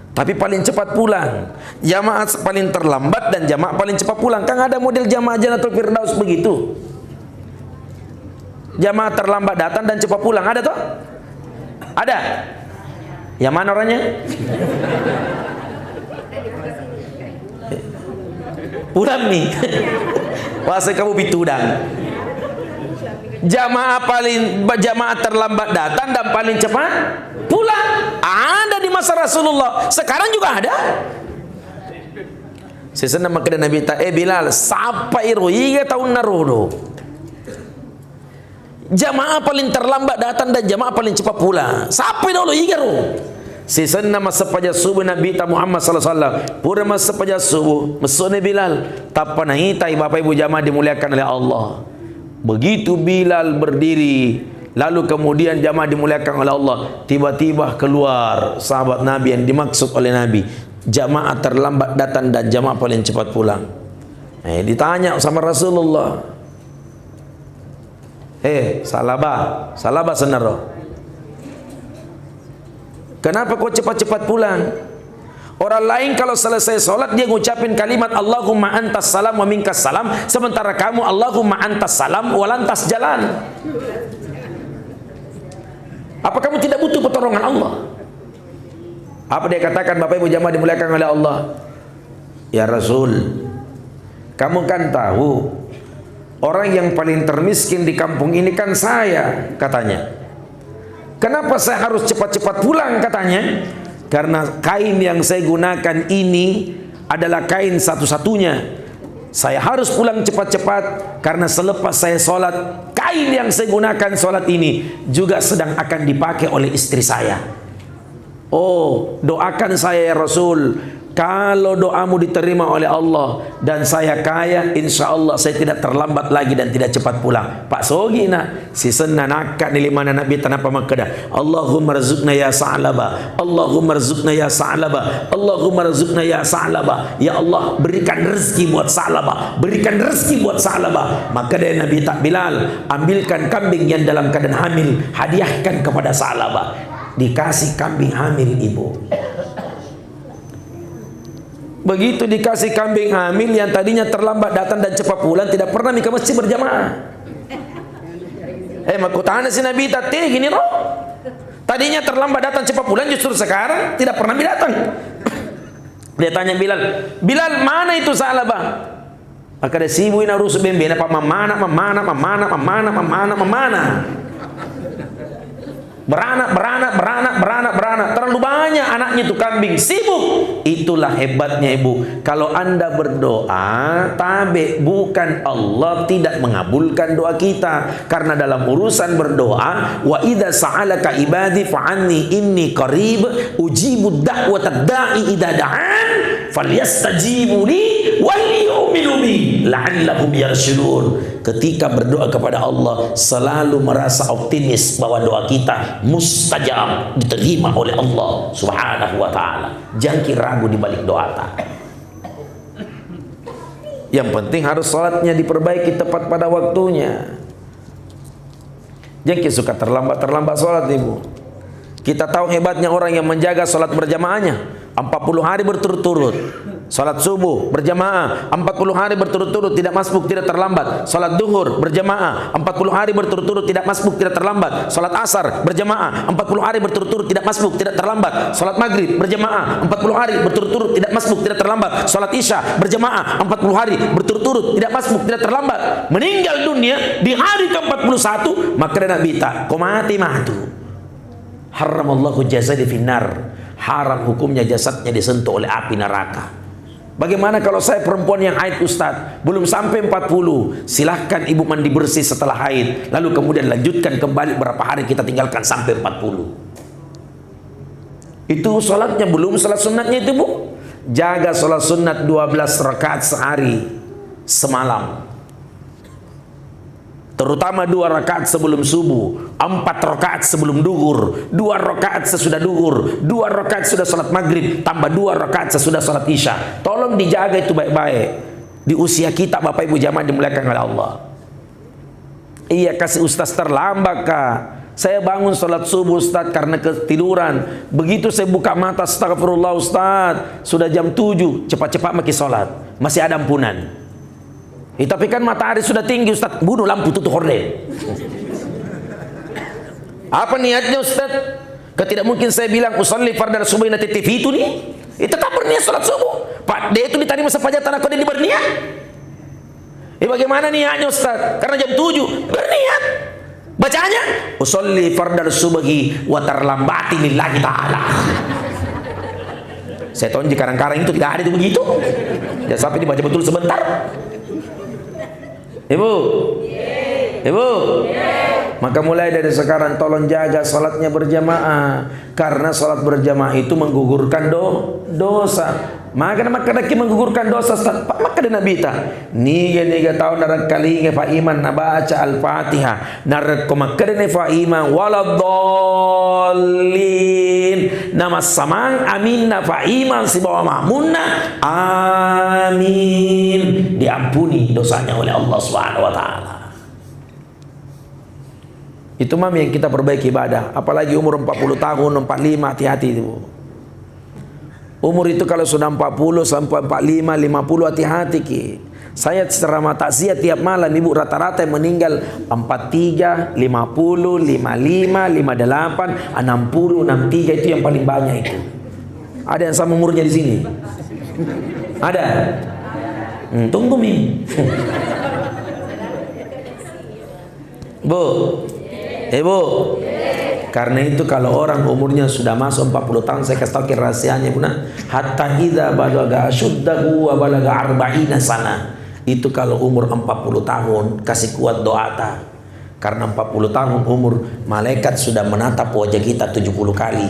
Tapi paling cepat pulang. Jamaah paling terlambat dan jamaah paling cepat pulang. Kan ada model jamaah Jannatul Firdaus begitu. Jamaah terlambat datang dan cepat pulang. Ada toh? Ada. Yang mana orangnya? Pulang nih. Wasa kamu pitudang. Jamaah terlambat datang dan paling cepat pulang. Ada di masa Rasulullah. Sekarang juga ada. Sesana maka Nabi ta Bilal sapa iru 3 tahun narudo. Jamaah paling terlambat datang dan jamaah paling cepat pulang. Sampai dulu igaru. Sesana masa paja subuh Nabi ta Muhammad sallallahu alaihi wasallam. Pura masa paja subuh, mesone Bilal, tapanaitai Bapak Ibu jamaah dimuliakan oleh Allah. Begitu Bilal berdiri, lalu kemudian jamaah dimuliakan oleh Allah, tiba-tiba keluar sahabat Nabi yang dimaksud oleh Nabi. Jamaah terlambat datang dan jamaah paling cepat pulang. Ditanya sama Rasulullah, salaba senaro, kenapa kau cepat-cepat pulang? Orang lain kalau selesai sholat dia ngucapin kalimat Allahumma antas salam wa minkas salam, sementara kamu Allahumma antas salam wa lantas jalan. Apa kamu tidak butuh pertolongan Allah? Apa dia katakan Bapak Ibu jamaah dimuliakan oleh Allah? Ya Rasul, kamu kan tahu orang yang paling termiskin di kampung ini kan saya, katanya. Kenapa saya harus cepat-cepat pulang, katanya? Karena kain yang saya gunakan ini adalah kain satu-satunya. Saya harus pulang cepat-cepat karena selepas saya sholat, kain yang saya gunakan sholat ini juga sedang akan dipakai oleh istri saya. Oh, doakan saya ya Rasul, kalau doamu diterima oleh Allah dan saya kaya, insya Allah saya tidak terlambat lagi dan tidak cepat pulang. Pak Sogina si senanakan di mana Nabi tanapa makada. Allahumma rizukna ya sa'laba, Allahumma rizukna ya sa'laba, Allahumma rizukna ya sa'laba. Ya Allah, berikan rezeki buat Sa'laba, berikan rezeki buat Sa'laba. Maka dari Nabi tak Bilal, ambilkan kambing yang dalam keadaan hamil, hadiahkan kepada Sa'laba. Dikasih kambing hamil ibu. Begitu dikasih kambing hamil yang tadinya terlambat datang dan cepat pulang, tidak pernah ke masjid berjamaah. Makutana si Nabi tadi gini roh. Tadinya terlambat datang cepat pulang, justru sekarang tidak pernah datang. Dia tanya Bilal, Bilal mana itu Sa'labah? Maka dia sibuin harus bembena apa mamana. Beranak. Terlalu banyak anaknya itu kambing, sibuk. Itulah hebatnya ibu. Kalau anda berdoa, tabe bukan Allah tidak mengabulkan doa kita. Karena dalam urusan berdoa, wa idza sa'alaka ibadi fa'anni inni qarib ujibu da'watad da'i idza da'an falyastajibu li wal yu'minu bi la'allahum yarshudun. Ketika berdoa kepada Allah, selalu merasa optimis bahwa doa kita mustajab, diterima oleh Allah Subhanahu wa ta'ala. Jangan ragu di balik doa tak. Yang penting harus sholatnya diperbaiki tepat pada waktunya. Jangan suka terlambat sholat ibu. Kita tahu hebatnya orang yang menjaga sholat berjamaahnya 40 hari berturut-turut. Salat subuh berjamaah 40 hari berturut-turut tidak masbuk tidak terlambat. Salat duhur berjamaah 40 hari berturut-turut tidak masbuk tidak terlambat. Salat asar berjamaah 40 hari berturut-turut tidak masbuk tidak terlambat. Salat maghrib berjamaah 40 hari berturut-turut tidak masbuk tidak terlambat. Salat isya berjamaah 40 hari berturut-turut tidak masbuk tidak terlambat. Meninggal dunia di hari ke-41 maka Nabi tak komati matu. Haramallahu jasadi finnar. Haram hukumnya jasadnya disentuh oleh api neraka. Bagaimana kalau saya perempuan yang haid Ustaz, belum sampai 40, silahkan ibu mandi bersih setelah haid, lalu kemudian lanjutkan kembali berapa hari kita tinggalkan sampai 40. Itu sholatnya, belum sholat sunatnya itu bu. Jaga sholat sunat 12 rakaat sehari semalam, terutama 2 rakaat sebelum subuh, 4 rakaat sebelum duhur, 2 rakaat sesudah duhur, 2 rakaat sudah salat maghrib, tambah 2 rakaat sesudah salat isya. Tolong dijaga itu baik-baik. Di usia kita Bapak Ibu jamaah dimuliakan oleh Allah. Iya kasih Ustaz terlambat kak. Saya bangun salat subuh Ustaz karena ketiduran. Begitu saya buka mata, astagfirullah Ustaz, sudah jam 7, cepat-cepat maki salat. Masih ada ampunan. Tapi kan matahari sudah tinggi Ustaz, bunuh lampu tutup horden. Apa niatnya Ustaz? Tidak mungkin saya bilang usolli fardal subuh nanti TV itu nih. Tetap berniat salat subuh. Pak dia itu ditanya masa pajak tanah kau dia berniat. Bagaimana niatnya Ustaz? Karena jam 7 berniat. Bacanya usolli fardal subuhi wa terlambati lillahi ta'ala. Saya tahu di karang-karang itu tidak ada itu begitu. Ya sampai dibaca betul sebentar. Ibu, ibu, maka mulai dari sekarang tolong jaga salatnya berjamaah, karena salat berjamaah itu menggugurkan dosa. Maka menggugurkan dosa. Maka dia Nabi ta, niga tahun narak kali fa iman nabaca al-Fatihah, narak komakadene fa iman waladhdallin, nama samang amin fa iman si bawa mamunna amin, diampuni dosanya oleh Allah Subhanahu wa taala. Itu mami yang kita perbaiki ibadah, apalagi umur 40 tahun, 45, hati-hati itu. Umur itu kalau sudah 40 sampai 45, 50 hati-hati ki. Saya ceramah takziah tiap malam ibu rata-rata yang meninggal 43, 50, 55, 58, 60, 63 itu yang paling banyak itu. Ada yang sama umurnya di sini? Ada? Tunggu mi. Bu, ibu. Karena itu kalau orang umurnya sudah masuk 40 tahun, saya kasih tahu rahasianya Buna, hatta idza balagha asyuddahu wa balagha 40 sana. Itu kalau umur 40 tahun kasih kuat doa ta. Karena 40 tahun umur, malaikat sudah menatap wajah kita 70 kali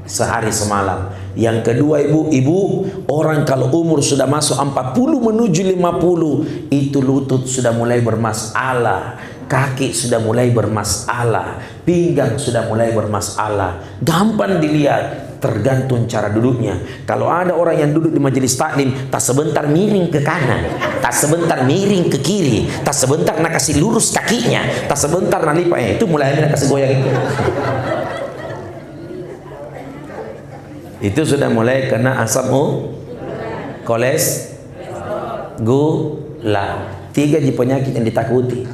sehari semalam. Yang kedua ibu, orang kalau umur sudah masuk 40 menuju 50, itu lutut sudah mulai bermasalah, kaki sudah mulai bermasalah, pinggang sudah mulai bermasalah. Gampang dilihat, tergantung cara duduknya. Kalau ada orang yang duduk di majelis taklim, tak sebentar miring ke kanan, tak sebentar miring ke kiri, tak sebentar nak kasih lurus kakinya, tak sebentar nak lipat, itu mulai nak kasih goyang itu. Itu sudah mulai kena asam gula. 3 penyakit yang ditakuti.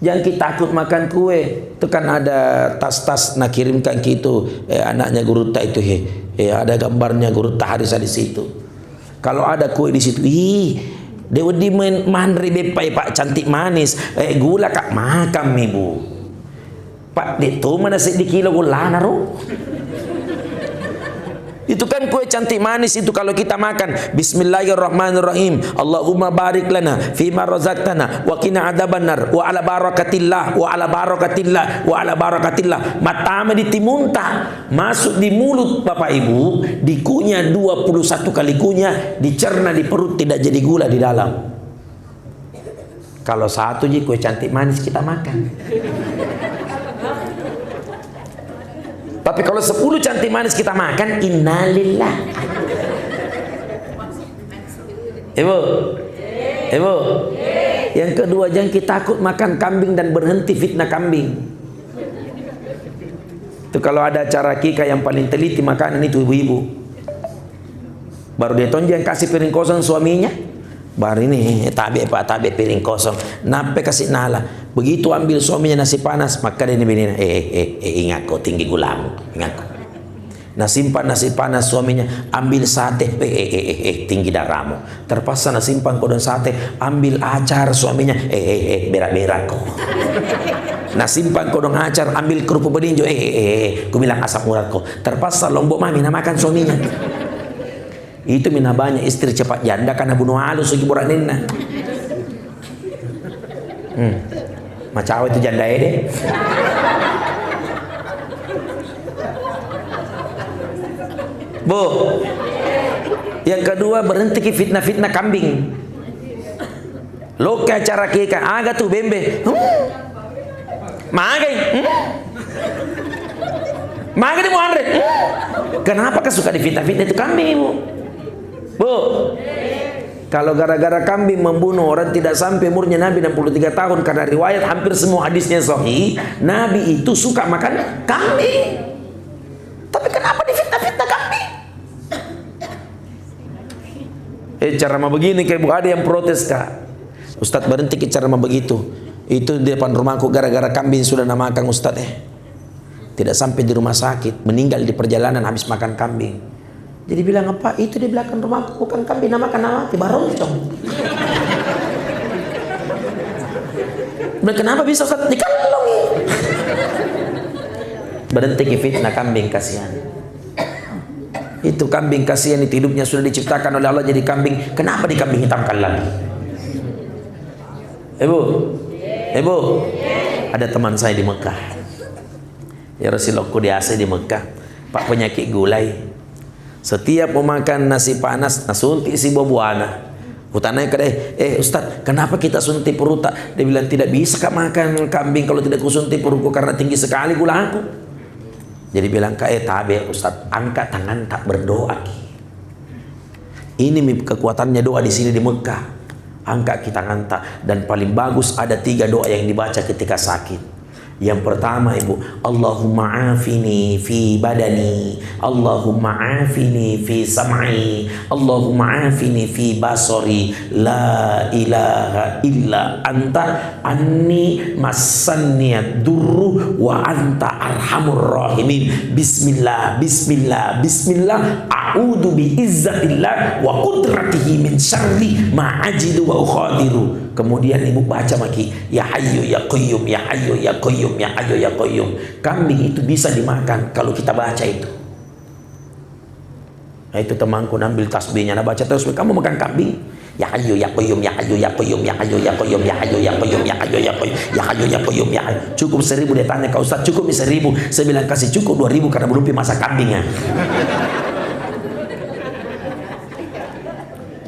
Jangan kita takut makan kue. Itu kan ada tas-tas nak kirimkan gitu, anaknya guru tak itu ada gambarnya guru tak Harisa di situ. Kalau ada kue di situ, dewa di mandri bepai pak cantik manis, gula kak makan ibu. Pak itu mana sih di kilo gula naruh? Itu kan kue cantik manis itu kalau kita makan bismillahirrahmanirrahim Allahumma barik lana fima razaqtana wa qina adzabannar wa ala barakatillah wa ala barakatillah wa ala barakatillah, matama ditimunta masuk di mulut Bapak Ibu, dikunyah 21 kali kunyah, dicerna di perut, tidak jadi gula di dalam. Kalau satu ji kue cantik manis kita makan. Tapi kalau 10 cantik manis kita makan, innalillah. Ibu, ibu. Yang kedua, jangan kita takut makan kambing dan berhenti fitnah kambing. Itu kalau ada acara kika yang paling teliti makanan itu ibu-ibu. Baru dia tonjang kasih piring kosong suaminya. Baru ini tabe pak, tabe piring kosong. Nape kasih nala. Begitu ambil suaminya nasi panas, maka dia ini ingat kau tinggi gulamu, ingat kau. Nah simpan nasi panas suaminya, ambil sate, tinggi darahmu. Terpaksa nah simpan kodon sate, ambil acar suaminya, berak-berak kau. Nah simpan kodon acar, ambil kerupuk beninjo, ku bilang asam urat kau. Terpaksa lombok mami nah makan suaminya. Itu mina banyak istri cepat janda karena bunuh halus sugi borak nina. Macam itu janda deh. Bu, yang kedua berhenti ke fitnah-fitnah kambing. Loka cara keka, aga tuh bembe. Magai. Magai di mau Andre. Kenapa kau suka di fitnah-fitnah itu kambing ibu? Bu, kalau gara-gara kambing membunuh orang tidak sampai umurnya Nabi 63 tahun karena riwayat hampir semua hadisnya sahih, Nabi itu suka makan kambing. Tapi kenapa di fitnah-fitnah kambing? Cara begini kayak ada yang protes kak. Ustadz berhenti ke cara begitu. Itu di depan rumahku gara-gara kambing sudah namakan Ustadz tidak sampai di rumah sakit, meninggal di perjalanan habis makan kambing. Jadi bilang apa? Itu di belakang rumahku bukan kambing namakan nama baroncong. Kenapa bisa Ustadz dikalongi? Berhenti ke fitnah kambing, kasihan. Itu kambing kasihan, itu hidupnya sudah diciptakan oleh Allah jadi kambing. Kenapa di kambing hitamkan lagi? Ibu, ada teman saya di Mekah. Ya Rasulullah di AC di Mekah, pak penyakit gulai. Setiap mau makan nasi panas, suntik si buah-buahana. Hutananya ke Ustaz, kenapa kita suntik perut? Dia bilang tidak bisa kak makan kambing kalau tidak kusuntik perutku karena tinggi sekali gula aku. Jadi bilang tabe Ustaz, angkat tangan tak berdoa. Ini kekuatannya doa di sini di Mekah. Angkat kita tangan tak, dan paling bagus ada 3 doa yang dibaca ketika sakit. Yang pertama ibu, Allahumma afini fi badani, Allahumma afini fi sam'i, Allahumma afini fi basari, la ilaha illa anta anni massanniyad durru wa anta arhamur rahimin. Bismillah, bismillah, bismillah, a'udhu bi izzatillah wa qudratihi min syarri ma ajidu wa ukhadiru. Kemudian ibu baca maki, ya hayyu ya qayyum, ya hayyu ya qayyum, ya hayyu ya qayyum. Kambing itu bisa dimakan kalau kita baca itu. Nah itu temanku ambil tasbihnya, nah baca terus, kamu makan kambing. Ya hayyu ya qayyum, ya hayyu ya qayyum, ya hayyu ya qayyum, ya hayyu ya qayyum, ya hayyu ya qayyum, ya hayyu ya qayyum, ya hayyu. Cukup 1000. Dia tanya ke Ustaz, cukup 1000? Saya bilang kasih cukup 2000 karena belum masak kambingnya.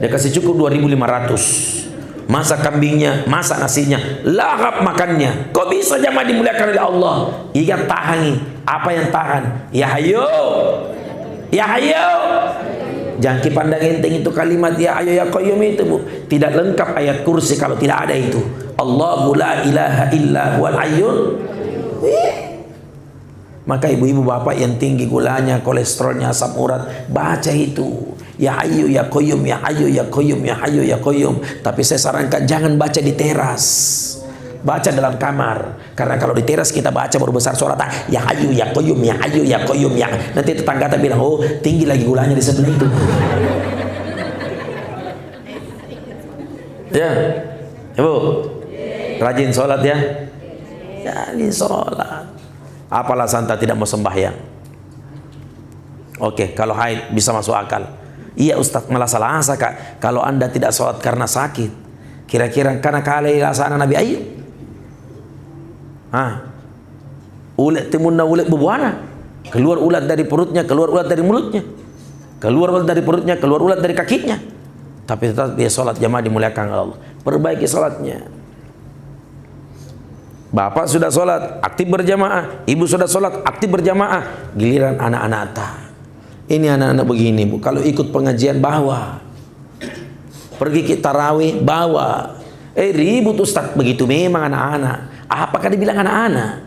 Dia kasih cukup 2500. Masak kambingnya, masak nasinya, lahap makannya. Kok bisa jamaah dimuliakan oleh Allah? Ingat tahangi. Apa yang tahan? Ya hayo, ya hayo. Jangan pandang enteng itu kalimat ya hayo ya qayyum itu bu. Tidak lengkap ayat kursi kalau tidak ada itu. Allahu la ilaha illa huwal hayyul. Maka ibu-ibu bapak yang tinggi gulanya, kolesterolnya, asam urat, baca itu. Ya hayyu ya qayyum, ya hayyu ya qayyum, ya hayyu ya qayyum. Tapi saya sarankan jangan baca di teras. Baca dalam kamar. Karena kalau di teras kita baca baru besar suara ya hayyu ya qayyum, ya hayyu ya qayyum, ya. Nanti tetangga kita bilang, "Oh, tinggi lagi gulanya di sebelah itu." Ya. Ibu. Rajin sholat ya. Rajin sholat. Apalah santa tidak mau sembahyang? Oke, kalau haid bisa masuk akal. Iya Ustaz, malah salah asa kak kalau anda tidak sholat karena sakit. Kira-kira karena kali laksana Nabi Ayub. Ulet timunna ulet bubuana. Keluar ulat dari perutnya, keluar ulat dari mulutnya. Keluar ulat dari perutnya, keluar ulat dari kakinya. Tapi tetap dia sholat jamaah dimuliakan Allah. Perbaiki sholatnya. Bapak sudah sholat, aktif berjamaah. Ibu sudah sholat, aktif berjamaah. Giliran anak-anak tak. Ini anak-anak begini bu, kalau ikut pengajian bawa, pergi ke tarawih bawa, ribut Ustaz. Begitu memang anak-anak. Apakah dibilang anak-anak?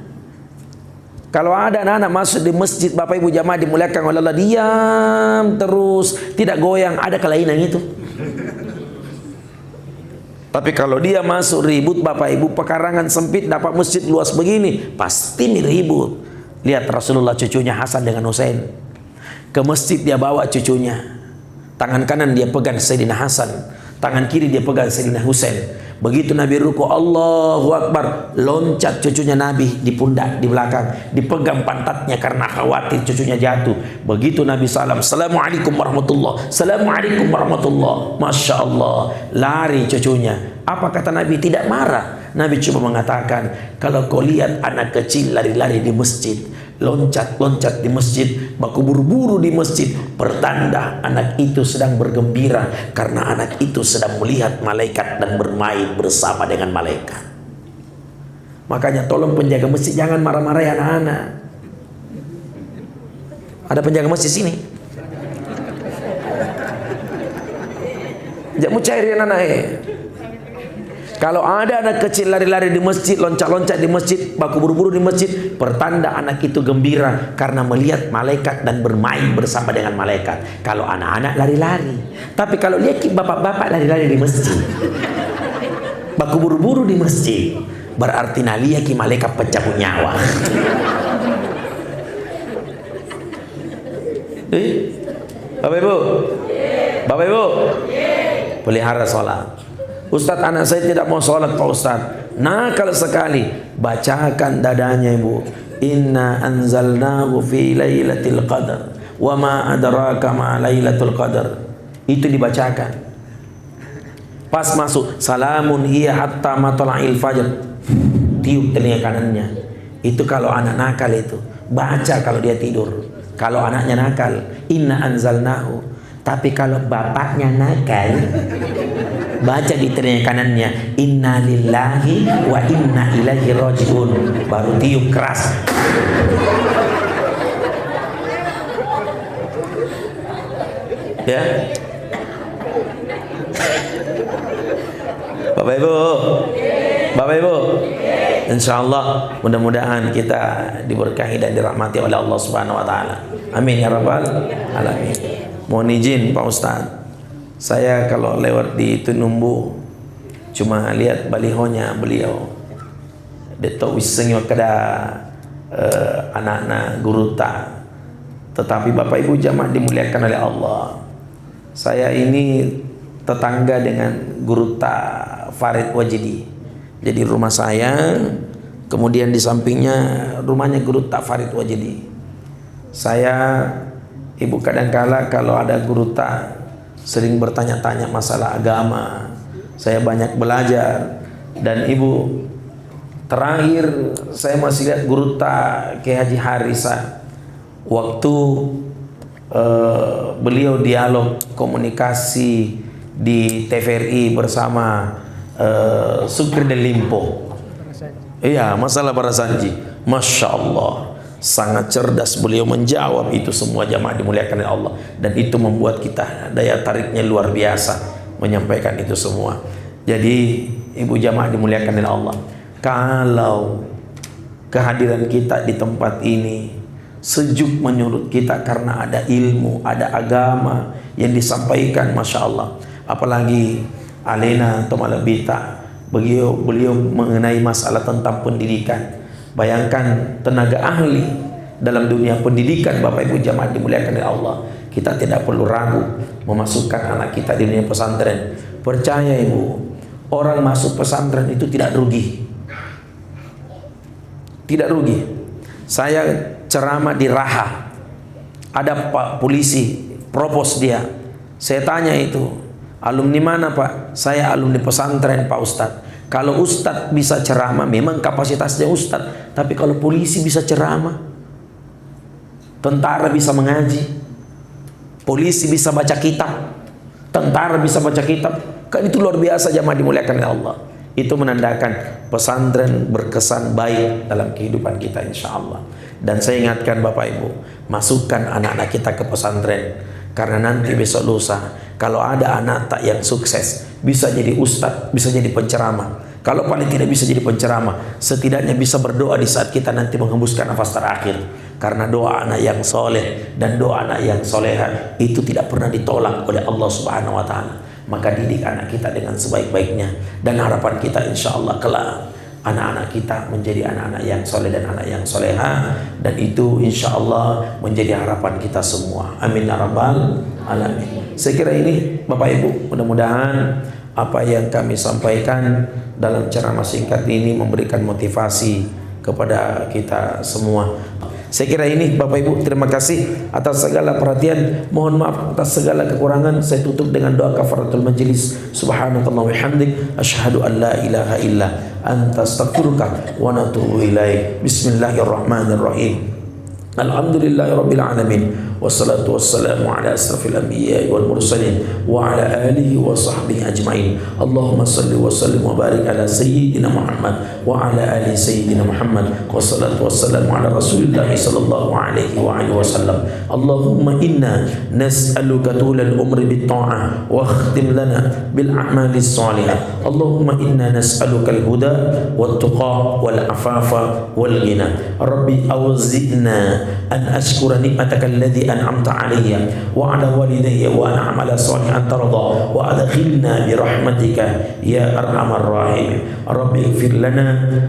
Kalau ada anak-anak masuk di masjid, Bapak Ibu jamaah dimuliakan oleh Allah, diam terus, tidak goyang, ada kelainan itu. Tapi kalau dia masuk ribut, Bapak Ibu, pekarangan sempit, dapat masjid luas begini, pasti ribut. Lihat Rasulullah cucunya Hasan dengan Husain. Ke masjid dia bawa cucunya. Tangan kanan dia pegang Sayyidina Hasan, tangan kiri dia pegang Sayyidina Husain. Begitu Nabi ruku, Allahu Akbar, loncat cucunya Nabi di pundak, di belakang, dipegang pantatnya karena khawatir cucunya jatuh. Begitu Nabi salam, Assalamualaikum warahmatullah, Assalamualaikum warahmatullah, Masya Allah, lari cucunya. Apa kata Nabi? Tidak marah. Nabi cuma mengatakan, kalau kau lihat anak kecil lari-lari di masjid, loncat-loncat di masjid, baku buru-buru di masjid, pertanda anak itu sedang bergembira karena anak itu sedang melihat malaikat dan bermain bersama dengan malaikat. Makanya tolong penjaga masjid jangan marah-marahi anak-anak. Ada penjaga masjid sini? Jangan cair anak-anak. Kalau ada anak kecil lari-lari di masjid, loncat-loncat di masjid, baku buru-buru di masjid, pertanda anak itu gembira karena melihat malaikat dan bermain bersama dengan malaikat. Kalau anak-anak lari-lari. Tapi kalau lihat bapak-bapak lari-lari di masjid, baku buru-buru di masjid, berarti nalia ki malaikat pencabut nyawa. Bapak Ibu, Bapak Ibu, pelihara sholat. Ustadz, anak saya tidak mau sholat Pak Ustadz, nakal sekali. Bacakan dadanya Ibu, inna anzalnahu fi lailatul qadar wa ma adraka ma lailatul qadar. Itu dibacakan. Pas masuk, salamun hiya hatta matla'il fajr, tiup telinga kanannya. Itu kalau anak nakal itu. Baca kalau dia tidur. Kalau anaknya nakal, inna anzalnahu. Tapi kalau bapaknya nakal, baca di telinga kanannya, inna lillahi wa inna ilaihi rajiun. Baru tiup keras. Ya, Bapak Ibu, Bapak Ibu, insya Allah mudah-mudahan kita diberkahi dan dirahmati oleh Allah Subhanahu Wa Taala. Amin ya rabbal alamin. Mohon izin Pak Ustadz, saya kalau lewat di Tunumbu cuma lihat balihonya beliau detok wisengyo kada anak-anak guruta. Tetapi Bapak Ibu jamaah dimuliakan oleh Allah, saya ini tetangga dengan Guruta Farid Wajidi. Jadi rumah saya, kemudian di sampingnya rumahnya Guruta Farid Wajidi. Saya, Ibu, kadangkala kalau ada Guruta sering bertanya-tanya masalah agama. Saya banyak belajar. Dan Ibu, terakhir saya masih lihat Guruta Kiai Haji Harisa waktu beliau dialog komunikasi di TVRI bersama Sukri dan Limpo. Iya, masalah para sanji. Masya Allah, sangat cerdas beliau menjawab itu semua, jamaah dimuliakan oleh Allah. Dan itu membuat kita daya tariknya luar biasa menyampaikan itu semua. Jadi Ibu jamaah dimuliakan oleh Allah, kalau kehadiran kita di tempat ini sejuk menyurut kita karena ada ilmu, ada agama yang disampaikan, Masya Allah. Apalagi Alena Tomalabita, beliau mengenai masalah tentang pendidikan. Bayangkan tenaga ahli dalam dunia pendidikan, Bapak Ibu jamaah dimuliakan oleh Allah. Kita tidak perlu ragu memasukkan anak kita di dunia pesantren. Percaya Ibu, orang masuk pesantren itu tidak rugi. Tidak rugi. Saya ceramah di Raha, ada Pak polisi propos dia. Saya tanya itu, alumni mana Pak? Saya alumni pesantren Pak Ustadz. Kalau Ustadz bisa ceramah, memang kapasitasnya Ustadz. Tapi kalau polisi bisa ceramah, tentara bisa mengaji, polisi bisa baca kitab, tentara bisa baca kitab, kan itu luar biasa jamaah dimuliakan oleh Allah. Itu menandakan pesantren berkesan baik dalam kehidupan kita insya Allah. Dan saya ingatkan Bapak Ibu, masukkan anak-anak kita ke pesantren. Karena nanti besok lusa, kalau ada anak tak yang sukses, bisa jadi ustadz, bisa jadi penceramah. Kalau paling tidak bisa jadi penceramah, setidaknya bisa berdoa di saat kita nanti menghembuskan nafas terakhir. Karena doa anak yang soleh dan doa anak yang soleha itu tidak pernah ditolak oleh Allah Subhanahu wa Ta'ala. Maka didik anak kita dengan sebaik-baiknya, dan harapan kita insya Allah kelak anak-anak kita menjadi anak-anak yang soleh dan anak yang soleha, dan itu insya Allah menjadi harapan kita semua. Amin ya rabbal alamin. Saya kira ini Bapak Ibu, mudah-mudahan apa yang kami sampaikan dalam ceramah singkat ini memberikan motivasi kepada kita semua. Saya kira ini Bapak Ibu, terima kasih atas segala perhatian. Mohon maaf atas segala kekurangan. Saya tutup dengan doa kafaratul majlis. Subhanakallah wa bihamdik, asyhadu an la ilaha illa anta astaghfiruka wa natubu ilaik. Bismillahirrahmanirrahim. Alhamdulillahirabbil alamin. Wassalatu wassalamu ala asrafil anbiya'i wal mursalin wa ala alihi wa sahbihi ajma'in. Allahumma salli wa sallim wa barik ala sayyidina Muhammad wa ala ali sayyidina Muhammad. Wassalatu wassalamu ala Rasulillah sallallahu alaihi wa alihi wasallam. Allahumma inna nas'aluka tulal umri bit ta'ah wa khtim lana bil a'mali salihah. Allahumma inna nas'aluka al huda wat tuqa wal afafa wal ghina. Rabbi awzi'na an ashkura ni'mataka alladhi أنعمت علي وعلى والدي وأن أعمل صالحا ترضى وأدخلنا برحمتك يا أرحم الراحمين. رب اغفر لنا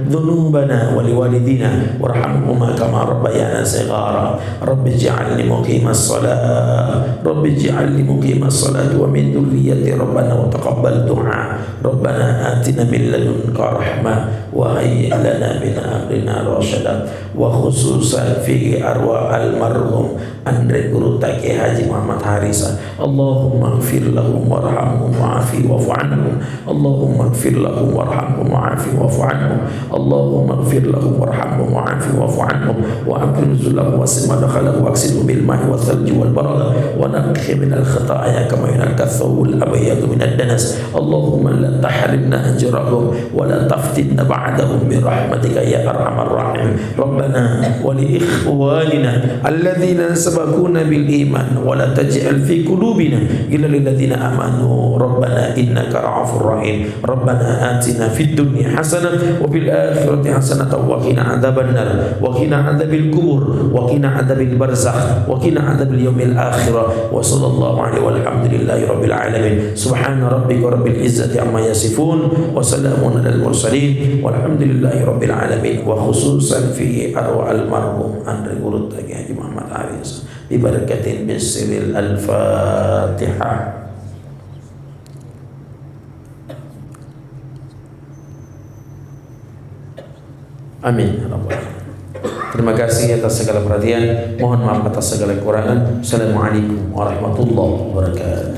ذنوبنا ولوالدينا وارحمهما كما ربيانا صغارا. رب اجعلني مقيم الصلاة رب اجعلني مقيم الصلاة ومن ذريتي ربنا وتقبل دعاء. ربنا آتنا من لدنك رحمة وهيئ لنا من أمرنا رشدا. وخصوصا في أرواح المرحوم Andre Guru Taki Haji Muhammad Harisa. Allahumma ighfir lahum warhamhum wa'afi wa'fu anhum. Allahumma ighfir lahum warhamhum wa'afi wa'fu anhum. Allahumma ighfir lahum warhamhum wa'afi wa'fu anhum. Wa akrim zullahu wa simma dakhalahu wa aksidu bil ma'i wa thalji wal barada wa naqhi min al khataya kama yunaqqa thawbul abyadu min ad-danas. Allahumma la tahrimna ajrahum wa la taftinna ba'dahum bi rahmatika ya arhamar rahimin. Rabbana wa li ikhwanina alladhina sabaquna bil iman wa la taj'al fi qulubina illa lil ladzina amanu. Rabbana innaka ra'ufur rahim. Rabbana atina fid dunya hasanah wa fil akhirati hasanah wa qina adzabannar wa qina adzabil qubur wa qina adzabil barzakh wa qina adzabil yaumil akhirah. Wa sallallahu alaihi walhamdulillahi rabbil alamin. Subhana rabbika rabbil izzati amma yasifun wa salamun alal mursalin walhamdulillahi rabbil alamin. Wa khususan fi arwa al marhum Andre Guru Taki Haji Muhammad Harisa bibarakatin bismil al-Fatihah. Amin. Terima kasih atas segala perhatian. Mohon maaf atas segala kekurangan. Assalamualaikum warahmatullahi wabarakatuh.